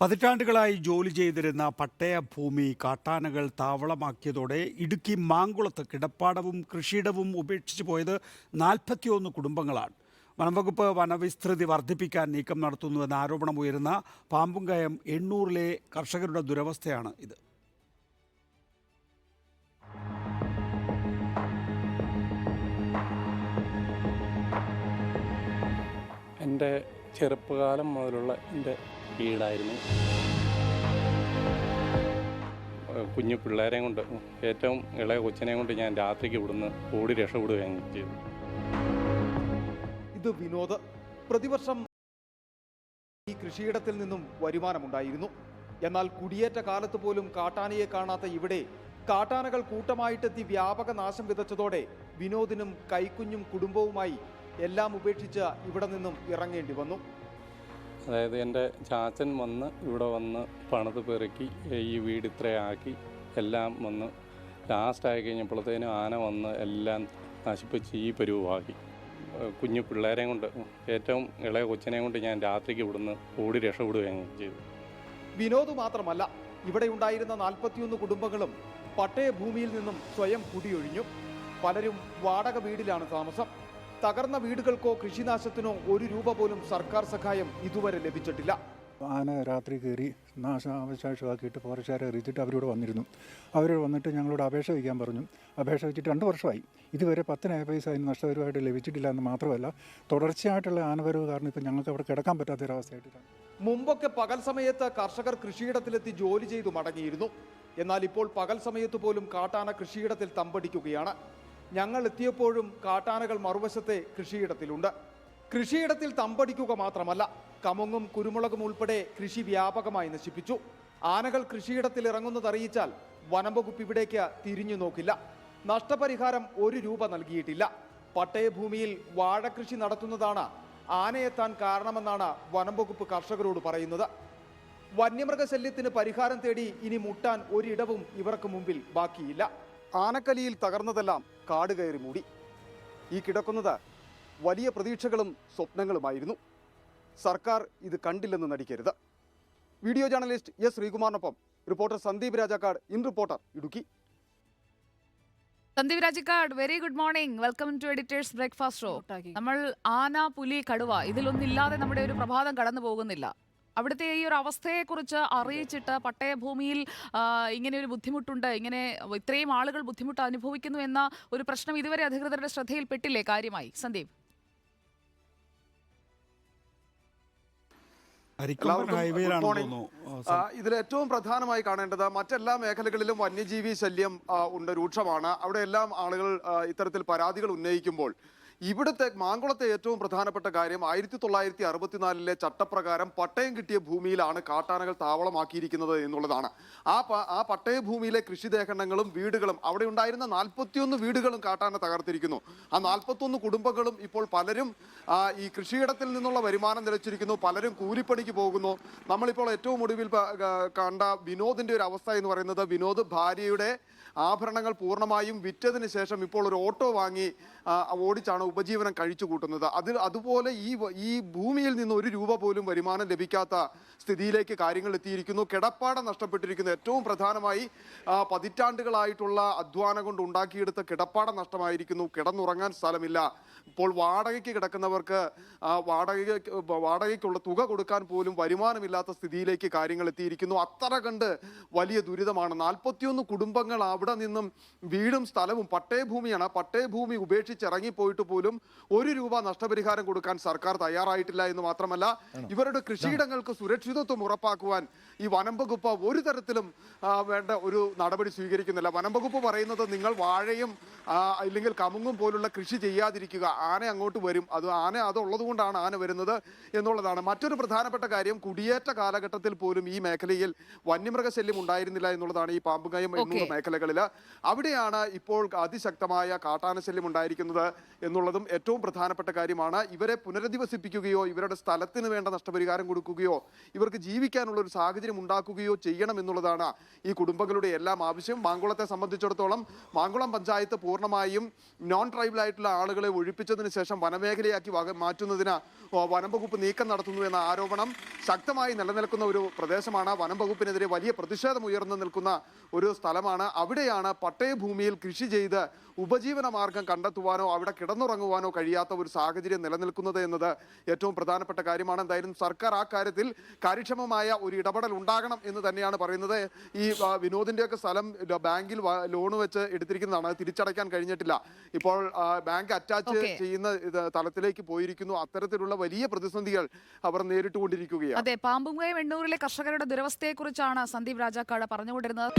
പതിറ്റാണ്ടുകളായി ജോലി ചെയ്തിരുന്ന പട്ടയ ഭൂമി കാട്ടാനകൾ താവളമാക്കിയതോടെ ഇടുക്കി മാങ്കുളത്ത് കിടപ്പാടവും കൃഷിയിടവും ഉപേക്ഷിച്ചു പോയത് 41 കുടുംബങ്ങളാണ്. വനംവകുപ്പ് വനവിസ്തൃതി വർദ്ധിപ്പിക്കാൻ നീക്കം നടത്തുന്നുവെന്ന ആരോപണമുയരുന്ന പാമ്പുംകയം 800-ലെ കർഷകരുടെ ദുരവസ്ഥയാണ് ഇത്. എൻ്റെ ചെറുപ്പകാലം മുതലുള്ള എൻ്റെ വീടായിരുന്നു. കുഞ്ഞു പിള്ളേരെയും കൊണ്ട്, ഏറ്റവും ഇളയ കൊച്ചിനെയും കൊണ്ട് ഞാൻ രാത്രിക്ക് ഇവിടുന്ന് ഓടി രക്ഷപ്പെടുകയാണ് ചെയ്തു. ഇത് വിനോദ്. പ്രതിവർഷം ഈ കൃഷിയിടത്തിൽ നിന്നും വരുമാനമുണ്ടായിരുന്നു. എന്നാൽ കുടിയേറ്റ കാലത്ത് പോലും കാട്ടാനയെ കാണാത്ത ഇവിടെ കാട്ടാനകൾ കൂട്ടമായിട്ടെത്തി വ്യാപക നാശം വിതച്ചതോടെ വിനോദിനും കൈക്കുഞ്ഞും കുടുംബവുമായി എല്ലാം ഉപേക്ഷിച്ച് ഇവിടെ നിന്നും ഇറങ്ങേണ്ടി വന്നു. അതായത് എൻ്റെ ചാച്ചൻ വന്ന് ഇവിടെ വന്ന് പണിത് പെറുക്കി ഈ വീട് ഇത്രയാക്കി എല്ലാം വന്ന് ലാസ്റ്റായി കഴിഞ്ഞപ്പോഴത്തേനും ആന വന്ന് എല്ലാം നശിപ്പിച്ച് ഈ പരുവമാക്കി. കുഞ്ഞു പിള്ളേരെയും കൊണ്ട്, ഏറ്റവും ഇളയ കൊച്ചിനെയും കൊണ്ട് ഞാൻ രാത്രിക്ക് ഇവിടുന്ന് ഓടി രക്ഷപ്പെടുകയാണ് ചെയ്തു. വിനോദ് മാത്രമല്ല, ഇവിടെ ഉണ്ടായിരുന്ന 41 കുടുംബങ്ങളും പട്ടയ ഭൂമിയിൽ നിന്നും സ്വയം കുടിയൊഴിഞ്ഞു. പലരും വാടക വീടിലാണ് താമസം. തകർന്ന വീടുകൾക്കോ കൃഷിനാശത്തിനോ 1 രൂപ പോലും സർക്കാർ സഹായം ഇതുവരെ ലഭിച്ചിട്ടില്ല. ആന രാത്രി കയറി നാശാവശേഷമാക്കിയിട്ട് ഫോറസ്റ്റുകാരെ അറിയിച്ചിട്ട് അവരോട് വന്നിരുന്നു. അവർ വന്നിട്ട് ഞങ്ങളോട് അപേക്ഷ വയ്ക്കാൻ പറഞ്ഞു. അപേക്ഷ വെച്ചിട്ട് 2 വർഷമായി. ഇതുവരെ 10 പൈസ അതിന് നഷ്ടപരിവായിട്ട് ലഭിച്ചിട്ടില്ല എന്ന് മാത്രമല്ല, തുടർച്ചയായിട്ടുള്ള ആനവരവ് കാരണം ഇപ്പം ഞങ്ങൾക്ക് അവിടെ കിടക്കാൻ പറ്റാത്തൊരവസ്ഥയായിട്ടാണ്. മുമ്പൊക്കെ പകൽ സമയത്ത് കർഷകർ കൃഷിയിടത്തിലെത്തി ജോലി ചെയ്തു മടങ്ങിയിരുന്നു. എന്നാൽ ഇപ്പോൾ പകൽ സമയത്ത് പോലും കാട്ടാന കൃഷിയിടത്തിൽ തമ്പടിക്കുകയാണ്. ഞങ്ങൾ എത്തിയപ്പോഴും കാട്ടാനകൾ മറുവശത്തെ കൃഷിയിടത്തിലുണ്ട്. കൃഷിയിടത്തിൽ തമ്പടിക്കുക മാത്രമല്ല, കമുങ്ങും കുരുമുളകും ഉൾപ്പെടെ കൃഷി വ്യാപകമായി നശിപ്പിച്ചു. ആനകൾ കൃഷിയിടത്തിൽ ഇറങ്ങുന്നതറിയിച്ചാൽ വനംവകുപ്പ് ഇവിടേക്ക് തിരിഞ്ഞു നോക്കില്ല. നഷ്ടപരിഹാരം 1 രൂപ നൽകിയിട്ടില്ല. പട്ടയഭൂമിയിൽ വാഴകൃഷി നടത്തുന്നതാണ് ആനയെത്താൻ കാരണമെന്നാണ് വനംവകുപ്പ് കർഷകരോട് പറയുന്നത്. വന്യമൃഗശല്യത്തിന് പരിഹാരം തേടി ഇനി മുട്ടാൻ ഒരിടവും ഇവർക്ക് മുമ്പിൽ ബാക്കിയില്ല. ആനക്കലിയിൽ തകർന്നതെല്ലാം കാട് കയറി മൂടി. ഈ കിടക്കുന്നത് വലിയ പ്രതീക്ഷകളും സ്വപ്നങ്ങളുമായിരുന്നു. സർക്കാർ ഇത് കണ്ടില്ലെന്ന് നടിക്കരുത്. വീഡിയോ ജേർണലിസ്റ്റ് എസ് ശ്രീകുമാറിനൊപ്പം reporter Sandeep Rajakkad, in reporter, Idukki. Sandeep Rajikkad, very good morning. Welcome to editors breakfast show. നമ്മൾ ആന, പുലി, കടുവ ഇതിലൊന്നില്ലാതെ നമ്മുടെ ഒരു പ്രഭാതം കടന്നു പോകുന്നില്ല. അവിടുത്തെ ഈ ഒരു അവസ്ഥയെക്കുറിച്ച് അറിയിച്ചിട്ട് പട്ടയഭൂമിയിൽ ഇങ്ങനെ ഒരു ബുദ്ധിമുട്ടുണ്ട്, ഇങ്ങനെ ഇത്രയും ആളുകൾ ബുദ്ധിമുട്ട് അനുഭവിക്കുന്നു എന്ന ഒരു പ്രശ്നം ഇതുവരെ അധികൃതരുടെ ശ്രദ്ധയിൽപ്പെട്ടില്ലേ കാര്യമായി? സന്ദീപ്. ഇതിൽ ഏറ്റവും പ്രധാനമായി കാണേണ്ടത് മറ്റെല്ലാ മേഖലകളിലും വന്യജീവി ശല്യം ഉണ്ട്, രൂക്ഷമാണ്. അവിടെ എല്ലാം ആളുകൾ ഇത്തരത്തിൽ പരാതികൾ ഉന്നയിക്കുമ്പോൾ ഇവിടുത്തെ മാങ്കുളത്തെ ഏറ്റവും പ്രധാനപ്പെട്ട കാര്യം 1964-ലെ ചട്ടപ്രകാരം പട്ടയം കിട്ടിയ ഭൂമിയിലാണ് കാട്ടാനകൾ താവളമാക്കിയിരിക്കുന്നത് എന്നുള്ളതാണ്. ആ പട്ടയഭൂമിയിലെ കൃഷിദേഹങ്ങളും വീടുകളും, അവിടെ ഉണ്ടായിരുന്ന 41 വീടുകളും കാട്ടാന തകർത്തിരിക്കുന്നു. ആ 41 കുടുംബങ്ങളും ഇപ്പോൾ പലരും ഈ കൃഷിയിടത്തിൽ നിന്നുള്ള വരുമാനം നിലച്ചിരിക്കുന്നു. പലരും കൂലിപ്പണിക്ക് പോകുന്നു. നമ്മളിപ്പോൾ ഏറ്റവും ഒടുവിൽ കണ്ട വിനോദിന്റെ ഒരു അവസ്ഥ എന്ന് പറയുന്നത്, വിനോദ് ഭാര്യയുടെ ആഭരണങ്ങൾ പൂർണ്ണമായും വിറ്റതിന് ശേഷം ഇപ്പോൾ ഒരു ഓട്ടോ വാങ്ങി ഓടിച്ചാണ് ഉപജീവനം കഴിച്ചു കൂട്ടുന്നത്. അതുപോലെ ഈ ഭൂമിയിൽ നിന്ന് 1 രൂപ പോലും വരുമാനം ലഭിക്കാത്ത സ്ഥിതിയിലേക്ക് കാര്യങ്ങൾ എത്തിയിരിക്കുന്നു. കിടപ്പാടം നഷ്ടപ്പെട്ടിരിക്കുന്നു. ഏറ്റവും പ്രധാനമായി പതിറ്റാണ്ടുകളായിട്ടുള്ള അധ്വാനം കൊണ്ട് ഉണ്ടാക്കിയെടുത്ത കിടപ്പാടം നഷ്ടമായിരിക്കുന്നു. കിടന്നുറങ്ങാൻ സ്ഥലമില്ല. ഇപ്പോൾ വാടകയ്ക്ക് കിടക്കുന്നവർക്ക് വാടകയ്ക്കുള്ള തുക കൊടുക്കാൻ പോലും വരുമാനമില്ലാത്ത സ്ഥിതിയിലേക്ക് കാര്യങ്ങൾ എത്തിയിരിക്കുന്നു. അത്ര കണ്ട് വലിയ ദുരിതമാണ്. 41 കുടുംബങ്ങൾ അവിടെ നിന്നും വീടും സ്ഥലവും, പട്ടയഭൂമിയാണ്, പട്ടയഭൂമി ഉപേക്ഷിച്ചിറങ്ങിപ്പോയിട്ട് പോലും 1 രൂപ നഷ്ടപരിഹാരം കൊടുക്കാൻ സർക്കാർ തയ്യാറായിട്ടില്ല എന്ന് മാത്രമല്ല, ഇവരുടെ കൃഷിയിടങ്ങൾക്ക് സുരക്ഷിതത്വം ഉറപ്പാക്കുവാൻ ഈ വനം വകുപ്പ് ഒരു തരത്തിലും വേണ്ട ഒരു നടപടി സ്വീകരിക്കുന്നില്ല. വനം വകുപ്പ് പറയുന്നത്, നിങ്ങൾ വാഴയും അല്ലെങ്കിൽ കമുങ്ങും പോലുള്ള കൃഷി ചെയ്യാതിരിക്കുക, ആന അങ്ങോട്ട് വരും, ആന അതുള്ളത് കൊണ്ടാണ് ആന വരുന്നത് എന്നുള്ളതാണ്. മറ്റൊരു പ്രധാനപ്പെട്ട കാര്യം, കുടിയേറ്റ കാലഘട്ടത്തിൽ പോലും ഈ മേഖലയിൽ വന്യമൃഗശല്യം ഉണ്ടായിരുന്നില്ല എന്നുള്ളതാണ്. ഈ പാമ്പുംകയം 800 മേഖലകളിൽ അവിടെയാണ് ഇപ്പോൾ അതിശക്തമായ കാട്ടാനശല്യം ഉണ്ടായിരിക്കുന്നത് എന്നുള്ളത് എന്നുള്ളതും ഏറ്റവും പ്രധാനപ്പെട്ട കാര്യമാണ്. ഇവരെ പുനരധിവസിപ്പിക്കുകയോ ഇവരുടെ സ്ഥലത്തിന് വേണ്ട നഷ്ടപരിഹാരം കൊടുക്കുകയോ ഇവർക്ക് ജീവിക്കാനുള്ള ഒരു സാഹചര്യം ഉണ്ടാക്കുകയോ ചെയ്യണം എന്നുള്ളതാണ് ഈ കുടുംബങ്ങളുടെ എല്ലാം ആവശ്യം. മാങ്കുളത്തെ സംബന്ധിച്ചിടത്തോളം മാങ്കുളം പഞ്ചായത്ത് പൂർണ്ണമായും നോൺ ട്രൈബൽ ആയിട്ടുള്ള ആളുകളെ ഒഴിപ്പിച്ചതിന് ശേഷം വനമേഖലയാക്കി മാറ്റുന്നതിന് വനം വകുപ്പ് നീക്കം നടത്തുന്നു എന്ന ആരോപണം ശക്തമായി നിലനിൽക്കുന്ന ഒരു പ്രദേശമാണ്. വനം വകുപ്പിനെതിരെ വലിയ പ്രതിഷേധം ഉയർന്നു നിൽക്കുന്ന ഒരു സ്ഥലമാണ്. അവിടെയാണ് പട്ടയഭൂമിയിൽ കൃഷി ചെയ്ത് ഉപജീവന മാർഗം കണ്ടെത്തുവാനോ അവിടെ കിടന്നുറങ്ങുവാനോ കഴിയാത്ത ഒരു സാഹചര്യം നിലനിൽക്കുന്നത് എന്നത് ഏറ്റവും പ്രധാനപ്പെട്ട കാര്യമാണ്. എന്തായാലും സർക്കാർ ആ കാര്യത്തിൽ കാര്യക്ഷമമായ ഒരു ഇടപെടൽ ഉണ്ടാകണം എന്ന് തന്നെയാണ് പറയുന്നത്. ഈ വിനോദിന്റെയൊക്കെ സ്ഥലം ബാങ്കിൽ ലോൺ വെച്ച് എടുത്തിരിക്കുന്നതാണ്, തിരിച്ചടയ്ക്കാൻ കഴിഞ്ഞിട്ടില്ല. ഇപ്പോൾ ബാങ്ക് അറ്റാച്ച് ചെയ്യുന്ന തലത്തിലേക്ക് പോയിരിക്കുന്നു. അത്തരത്തിലുള്ള വലിയ പ്രതിസന്ധികൾ അവർ നേരിട്ടുകൊണ്ടിരിക്കുകയാണ്. അതെ, പാമ്പുംകയം എണ്ണൂരിലെ കർഷകരുടെ ദുരവസ്ഥയെക്കുറിച്ചാണ് സന്ദീപ് രാജാക്കാട് പറഞ്ഞുകൊണ്ടിരുന്നത്.